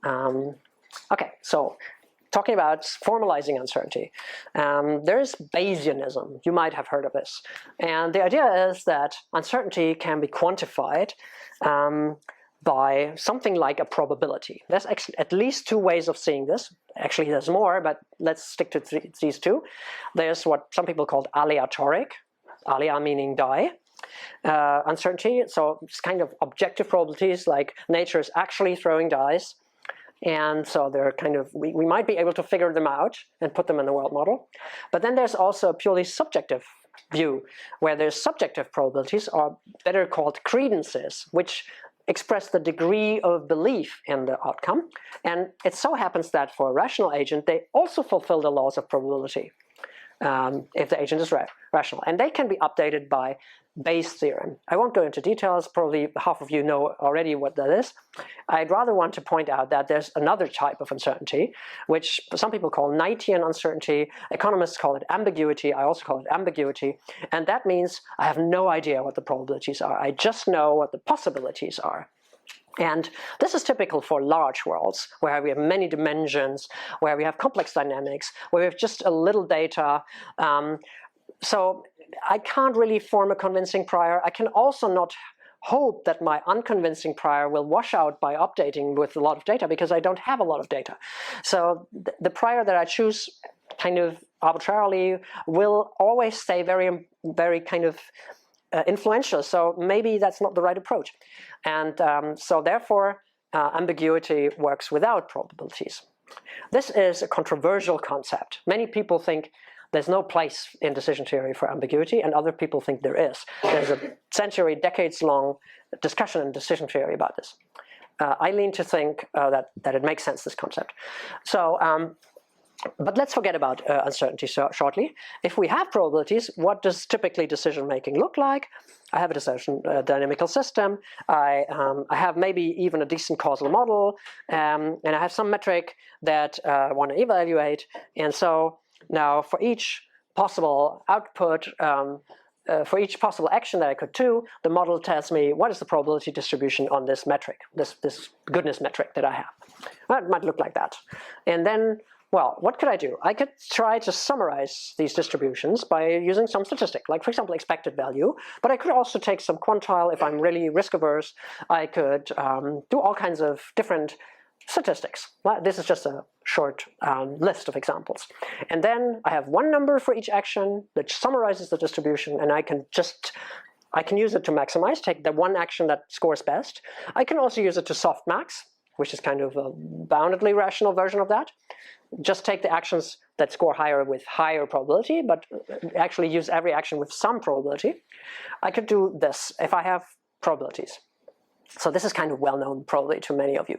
Okay, so talking about formalizing uncertainty. There's Bayesianism. You might have heard of this. And the idea is that uncertainty can be quantified by something like a probability. There's actually at least two ways of seeing this. Actually, there's more, but let's stick to these two. There's what some people call aleatoric, alea meaning die, uncertainty. So it's kind of objective probabilities, like nature is actually throwing dice. And so they're kind of, we might be able to figure them out and put them in the world model. But then there's also a purely subjective view, where there's subjective probabilities, or better called credences, which express the degree of belief in the outcome. And it so happens that for a rational agent, they also fulfill the laws of probability if the agent is rational. And they can be updated by Bayes' theorem. I won't go into details. Probably half of you know already what that is. I'd rather want to point out that there's another type of uncertainty, which some people call Knightian uncertainty. Economists call it ambiguity. I also call it ambiguity. And that means I have no idea what the probabilities are. I just know what the possibilities are. And this is typical for large worlds, where we have many dimensions, where we have complex dynamics, where we have just a little data. So I can't really form a convincing prior. I can also not hope that my unconvincing prior will wash out by updating with a lot of data, because I don't have a lot of data. So the prior that I choose kind of arbitrarily will always stay very, very kind of influential. So maybe that's not the right approach. And so therefore, ambiguity works without probabilities. This is a controversial concept. Many people think there's no place in decision theory for ambiguity, and other people think there is. There's a century, decades-long discussion in decision theory about this. I lean to think that it makes sense, this concept. So, but let's forget about uncertainty shortly. If we have probabilities, what does typically decision-making look like? I have a decision dynamical system. I have maybe even a decent causal model, and I have some metric that I want to evaluate. And so now for each possible output, for each possible action that I could do, the model tells me what is the probability distribution on this metric, this goodness metric that I have. Well, it might look like that. And then, well, what could I do? I could try to summarize these distributions by using some statistic, like, for example, expected value. But I could also take some quantile if I'm really risk averse. I could do all kinds of different statistics. Well, this is just a short list of examples. And then I have one number for each action that summarizes the distribution, and I can use it to maximize, take the one action that scores best. I can also use it to softmax, which is kind of a boundedly rational version of that. Just take the actions that score higher with higher probability, but actually use every action with some probability. I could do this if I have probabilities. So this is kind of well-known probably to many of you.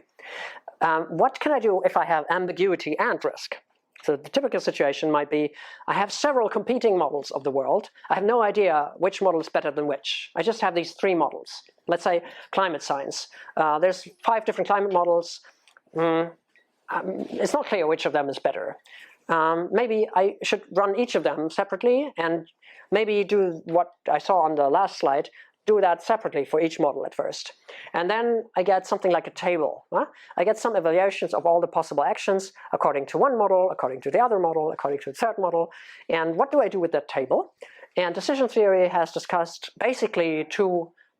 What can I do if I have ambiguity and risk? So the typical situation might be, I have several competing models of the world. I have no idea which model is better than which. I just have these three models. Let's say climate science. There's 5 different climate models. It's not clear which of them is better. Maybe I should run each of them separately and maybe do what I saw on the last slide, do that separately for each model at first. And then I get something like a table. I get some evaluations of all the possible actions according to one model, according to the other model, according to the third model. And what do I do with that table? And decision theory has discussed basically two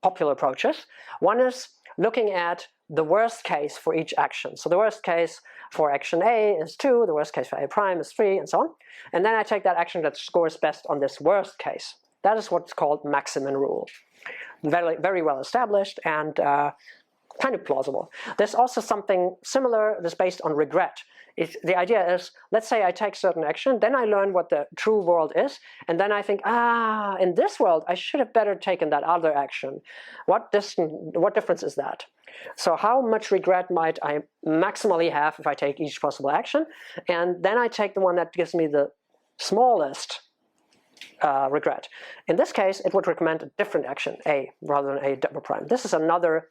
popular approaches. One is looking at the worst case for each action. So the worst case for action A is 2, the worst case for A prime is 3, and so on. And then I take that action that scores best on this worst case. That is what's called maximum rule. Very, very well established and kind of plausible. There's also something similar that's based on regret. The idea is, let's say I take certain action, then I learn what the true world is, and then I think, in this world I should have better taken that other action. What difference is that? So how much regret might I maximally have if I take each possible action? And then I take the one that gives me the smallest regret. In this case, it would recommend a different action, A, rather than A double prime. This is another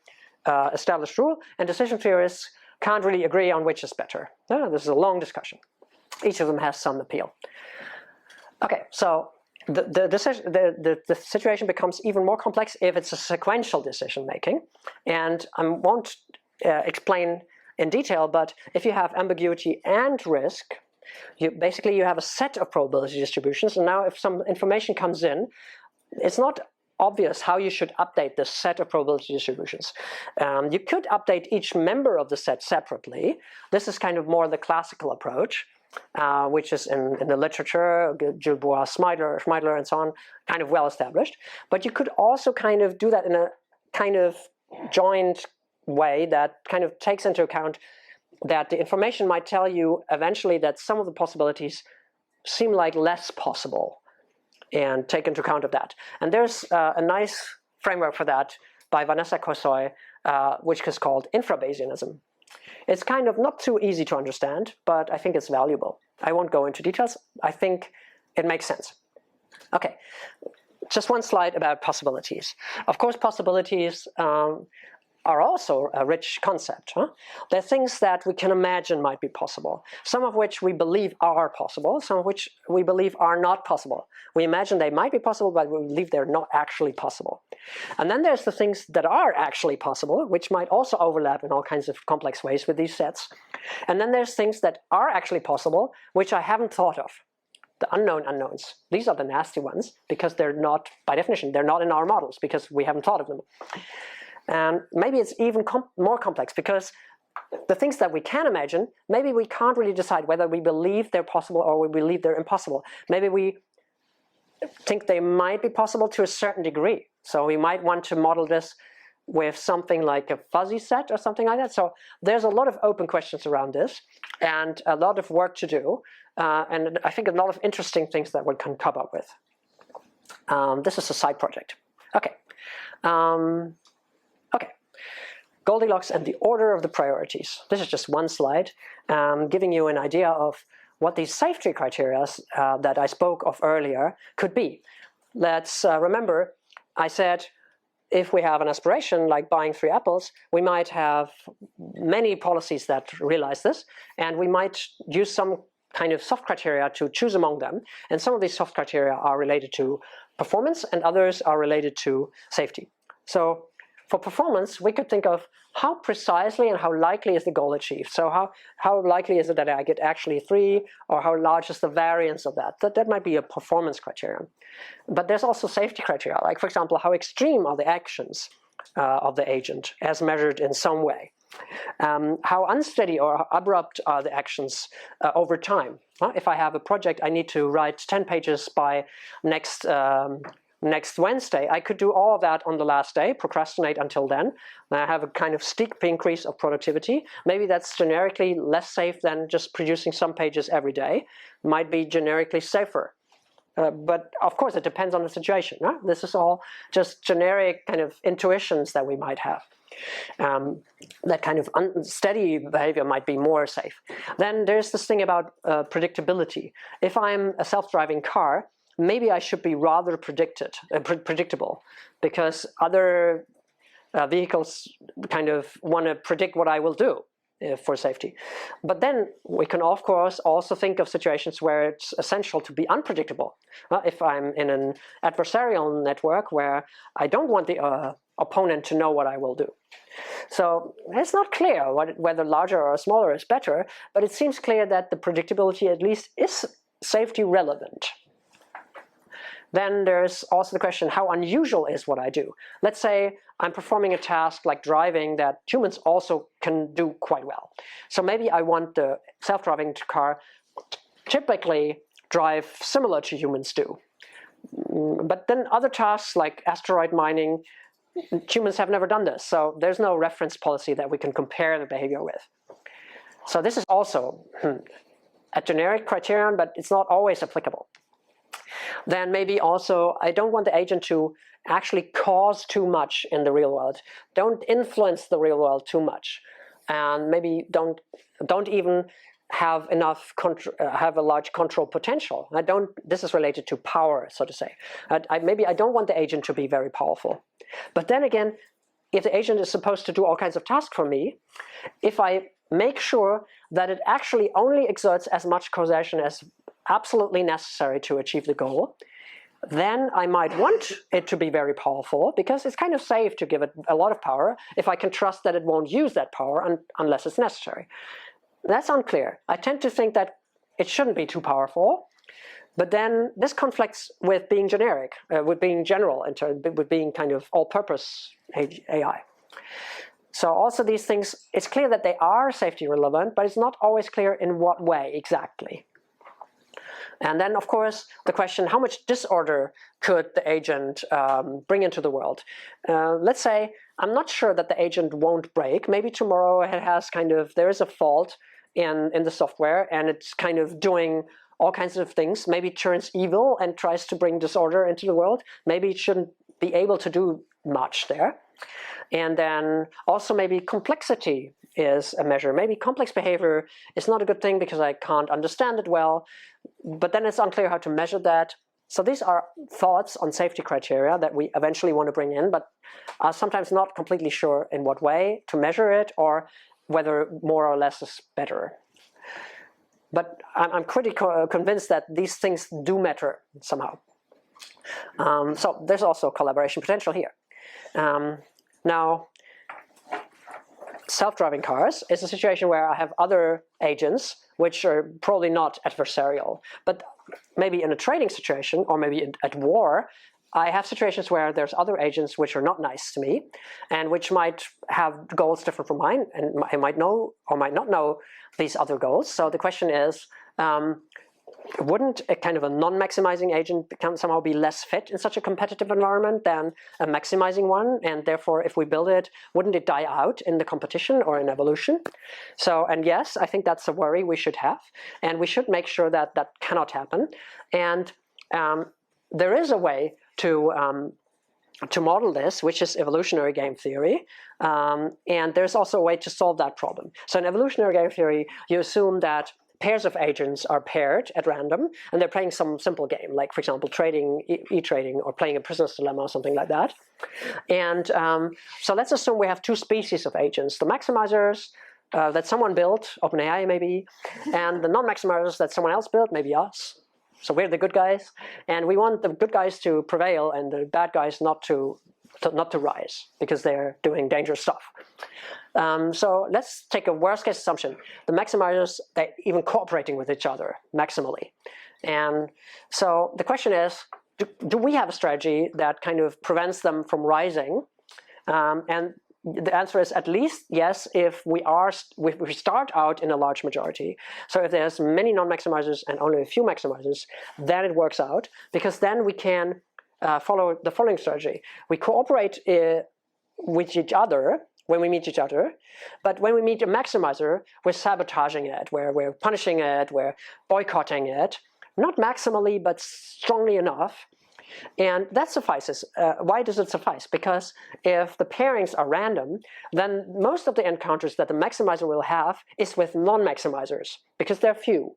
established rule, and decision theorists can't really agree on which is better. This is a long discussion. Each of them has some appeal. Okay, so the situation becomes even more complex if it's a sequential decision making, and I won't explain in detail, but if you have ambiguity and risk, you have a set of probability distributions, and now if some information comes in, it's not obvious how you should update this set of probability distributions. You could update each member of the set separately. This is kind of more the classical approach, which is in the literature, Gilboa, Schmeidler, and so on, kind of well established. But you could also kind of do that in a kind of joined way that kind of takes into account that the information might tell you eventually that some of the possibilities seem like less possible, and take into account of that. And there's a nice framework for that by Vanessa Kosoy, which is called infrabayesianism. It's kind of not too easy to understand, but I think it's valuable. I won't go into details. I think it makes sense. Okay, just one slide about possibilities. Of course, possibilities are also a rich concept. They're things that we can imagine might be possible, some of which we believe are possible, some of which we believe are not possible. We imagine they might be possible, but we believe they're not actually possible. And then there's the things that are actually possible, which might also overlap in all kinds of complex ways with these sets. And then there's things that are actually possible, which I haven't thought of. The unknown unknowns. These are the nasty ones, because they're not, by definition, they're not in our models, because we haven't thought of them. And maybe it's even more complex, because the things that we can imagine, maybe we can't really decide whether we believe they're possible or we believe they're impossible. Maybe we think they might be possible to a certain degree. So we might want to model this with something like a fuzzy set or something like that. So there's a lot of open questions around this and a lot of work to do. And I think a lot of interesting things that we can come up with. This is a side project. Okay. Okay, Goldilocks and the order of the priorities. This is just one slide, giving you an idea of what these safety criteria that I spoke of earlier could be. Let's remember, I said if we have an aspiration like buying 3 apples, we might have many policies that realize this, and we might use some kind of soft criteria to choose among them. And some of these soft criteria are related to performance, and others are related to safety. So for performance, we could think of how precisely and how likely is the goal achieved. So how likely is it that I get actually 3, or how large is the variance of that? That might be a performance criterion. But there's also safety criteria, like for example, how extreme are the actions of the agent as measured in some way? How unsteady or abrupt are the actions over time? If I have a project, I need to write 10 pages by next Wednesday, I could do all of that on the last day, procrastinate until then. I have a kind of steep increase of productivity. Maybe that's generically less safe than just producing some pages every day. Might be generically safer. But of course, it depends on the situation. Right? This is all just generic kind of intuitions that we might have. That kind of unsteady behavior might be more safe. Then there's this thing about predictability. If I'm a self-driving car, maybe I should be rather predictable, because other vehicles kind of want to predict what I will do. for safety. But then we can, of course, also think of situations where it's essential to be unpredictable. If I'm in an adversarial network where I don't want the opponent to know what I will do. So it's not clear whether larger or smaller is better, but it seems clear that the predictability at least is safety relevant. Then there's also the question, how unusual is what I do? Let's say I'm performing a task like driving that humans also can do quite well. So maybe I want the self-driving car typically drive similar to humans do. But then other tasks like asteroid mining, humans have never done this, so there's no reference policy that we can compare the behavior with. So this is also a generic criterion, but it's not always applicable. Then maybe also I don't want the agent to actually cause too much in the real world. Don't influence the real world too much, and maybe don't even have enough have a large control potential. This is related to power, so to say. Maybe I don't want the agent to be very powerful. But then again, if the agent is supposed to do all kinds of tasks for me, if I make sure that it actually only exerts as much causation as absolutely necessary to achieve the goal, then I might want it to be very powerful, because it's kind of safe to give it a lot of power if I can trust that it won't use that power unless it's necessary. That's unclear. I tend to think that it shouldn't be too powerful, but then this conflicts with being generic, with being general, with being kind of all-purpose AI. So also these things, it's clear that they are safety relevant, but it's not always clear in what way exactly. And then, of course, the question, how much disorder could the agent bring into the world? Let's say I'm not sure that the agent won't break. Maybe tomorrow it has there is a fault in the software, and it's kind of doing all kinds of things. Maybe it turns evil and tries to bring disorder into the world. Maybe it shouldn't be able to do much there. And then also maybe complexity is a measure. Maybe complex behavior is not a good thing because I can't understand it well, but then it's unclear how to measure that. So these are thoughts on safety criteria that we eventually want to bring in, but are sometimes not completely sure in what way to measure it or whether more or less is better. But I'm pretty convinced that these things do matter somehow. So there's also collaboration potential here. Now, self-driving cars is a situation where I have other agents which are probably not adversarial, but maybe in a trading situation or maybe at war, I have situations where there's other agents which are not nice to me and which might have goals different from mine, and I might know or might not know these other goals. So the question is, wouldn't a kind of a non-maximizing agent somehow be less fit in such a competitive environment than a maximizing one? And therefore, if we build it, wouldn't it die out in the competition or in evolution? So, and yes, I think that's a worry we should have. And we should make sure that that cannot happen. And there is a way to model this, which is evolutionary game theory. And there's also a way to solve that problem. So in evolutionary game theory, you assume that pairs of agents are paired at random, and they're playing some simple game, like, for example, trading, e-trading, or playing a prisoner's dilemma or something like that. And so let's assume we have two species of agents, the maximizers that someone built, OpenAI maybe, and the non-maximizers that someone else built, maybe us. So we're the good guys, and we want the good guys to prevail and the bad guys not to rise because they're doing dangerous stuff. So let's take a worst-case assumption. The maximizers, they're even cooperating with each other maximally. And so the question is, do we have a strategy that kind of prevents them from rising? And the answer is at least yes, if we start out in a large majority. So if there's many non-maximizers and only a few maximizers, then it works out, because then we can follow the following strategy. We cooperate with each other when we meet each other, but when we meet a maximizer, we're sabotaging it, we're punishing it, we're boycotting it, not maximally, but strongly enough. And that suffices. Why does it suffice? Because if the pairings are random, then most of the encounters that the maximizer will have is with non-maximizers, because they're few.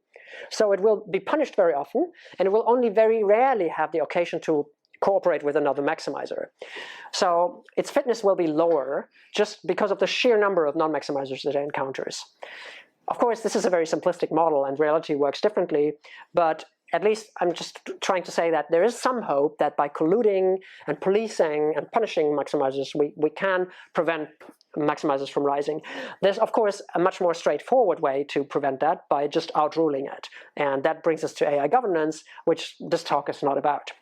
So it will be punished very often, and it will only very rarely have the occasion to cooperate with another maximizer. So its fitness will be lower just because of the sheer number of non-maximizers that it encounters. Of course, this is a very simplistic model and reality works differently, but at least I'm just trying to say that there is some hope that by colluding and policing and punishing maximizers, we can prevent maximizers from rising. There's, of course, a much more straightforward way to prevent that by just outruling it. And that brings us to AI governance, which this talk is not about.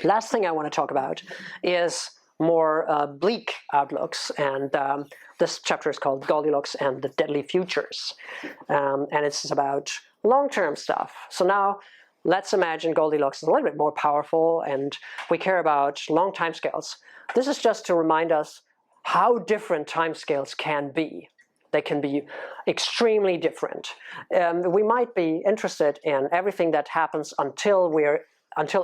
Last thing I want to talk about is more bleak outlooks, and this chapter is called Goldilocks and the Deadly Futures. And it's about long-term stuff. So now, let's imagine Goldilocks is a little bit more powerful and we care about long timescales. This is just to remind us how different timescales can be. They can be extremely different. We might be interested in everything that happens until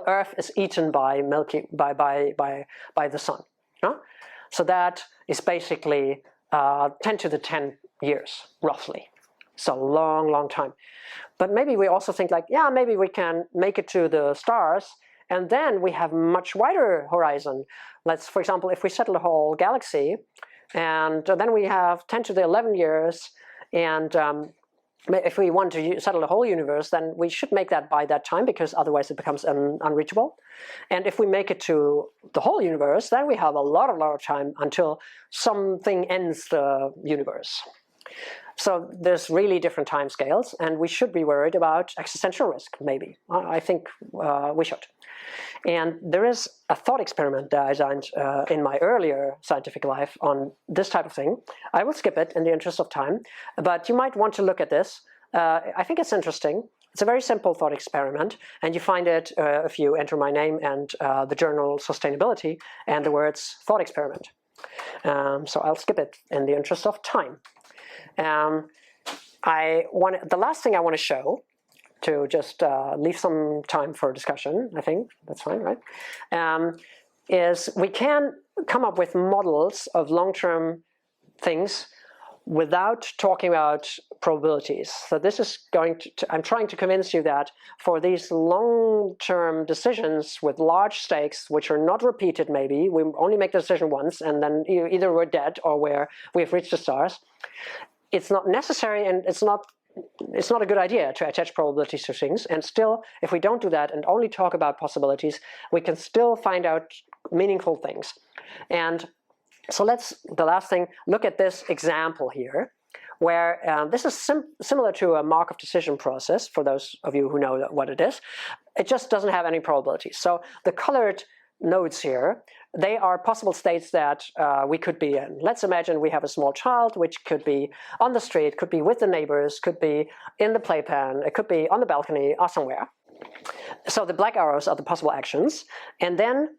Earth is eaten by the sun. Huh? So that is basically 10 to the 10 years, roughly. So long, long time. But maybe we also think like, yeah, maybe we can make it to the stars, and then we have much wider horizon. Let's, for example, if we settle the whole galaxy, and then we have 10 to the 11 years, and if we want to settle the whole universe, then we should make that by that time, because otherwise it becomes unreachable. And if we make it to the whole universe, then we have a lot of time until something ends the universe. So there's really different time scales, and we should be worried about existential risk, maybe. I think we should. And there is a thought experiment that I designed in my earlier scientific life on this type of thing. I will skip it in the interest of time, but you might want to look at this. I think it's interesting. It's a very simple thought experiment, and you find it if you enter my name and the journal Sustainability and the words thought experiment. So I'll skip it in the interest of time. The last thing I want to show, to just leave some time for discussion, I think that's fine, right? Is we can come up with models of long-term things without talking about probabilities. So this is going to, I'm trying to convince you that for these long-term decisions with large stakes, which are not repeated maybe, we only make the decision once and then either we're dead or we've reached the stars. It's not necessary, and it's not a good idea to attach probabilities to things. And still, if we don't do that and only talk about possibilities, we can still find out meaningful things. And so the last thing, look at this example here, where this is similar to a Markov decision process, for those of you who know what it is. It just doesn't have any probabilities. So the colored nodes here, they are possible states that we could be in. Let's imagine we have a small child, which could be on the street, could be with the neighbors, could be in the playpen, it could be on the balcony or somewhere. So the black arrows are the possible actions, and then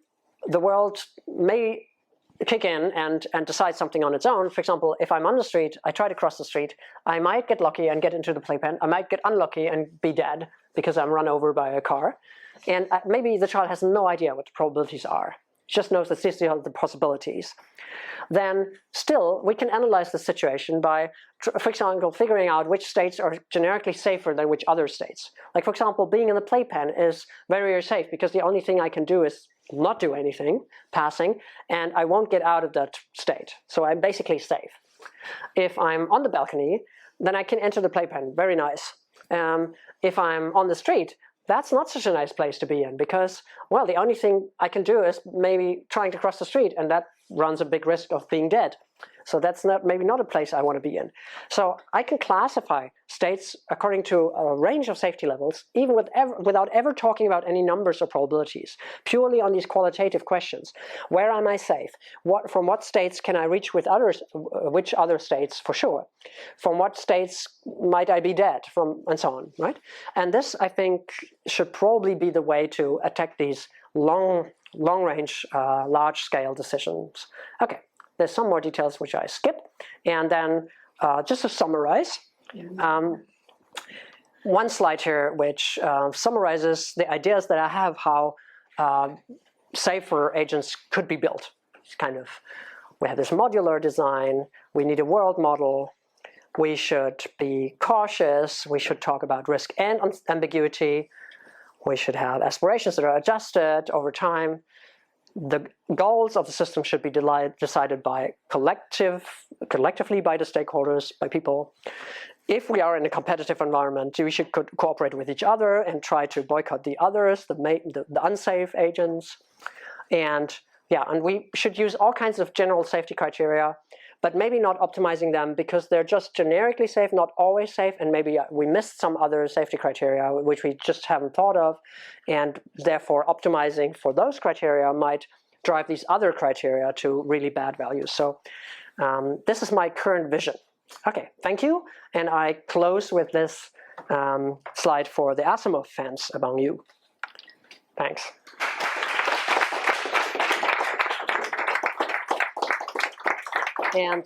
the world may kick in and decide something on its own. For example, if I'm on the street, I try to cross the street, I might get lucky and get into the playpen, I might get unlucky and be dead because I'm run over by a car. And maybe the child has no idea what the probabilities are. Just knows that these are the possibilities. Then still, we can analyze the situation by, for example, figuring out which states are generically safer than which other states. Like, for example, being in the playpen is very, very safe because the only thing I can do is not do anything, passing, and I won't get out of that state. So I'm basically safe. If I'm on the balcony, then I can enter the playpen. Very nice. If I'm on the street, that's not such a nice place to be in because, well, the only thing I can do is maybe trying to cross the street, and that runs a big risk of being dead. So that's maybe not a place I want to be in. So I can classify states according to a range of safety levels, even without ever talking about any numbers or probabilities, purely on these qualitative questions. Where am I safe? From what states can I reach with others? Which other states for sure? From what states might I be dead? And so on, right? And this, I think, should probably be the way to attack these long-range, large-scale decisions. Okay. There's some more details which I skip, and then just to summarize, one slide here which summarizes the ideas that I have how safer agents could be built. It's kind of, we have this modular design, we need a world model, we should be cautious, we should talk about risk and ambiguity, we should have aspirations that are adjusted over time, the goals of the system should be decided by collectively by the stakeholders, by people. If we are in a competitive environment, we should cooperate with each other and try to boycott the others, the unsafe agents. And yeah, and we should use all kinds of general safety criteria, but maybe not optimizing them because they're just generically safe, not always safe, and maybe we missed some other safety criteria which we just haven't thought of, and therefore optimizing for those criteria might drive these other criteria to really bad values. So this is my current vision. Okay, thank you, and I close with this slide for the Asimov fans among you. Thanks. And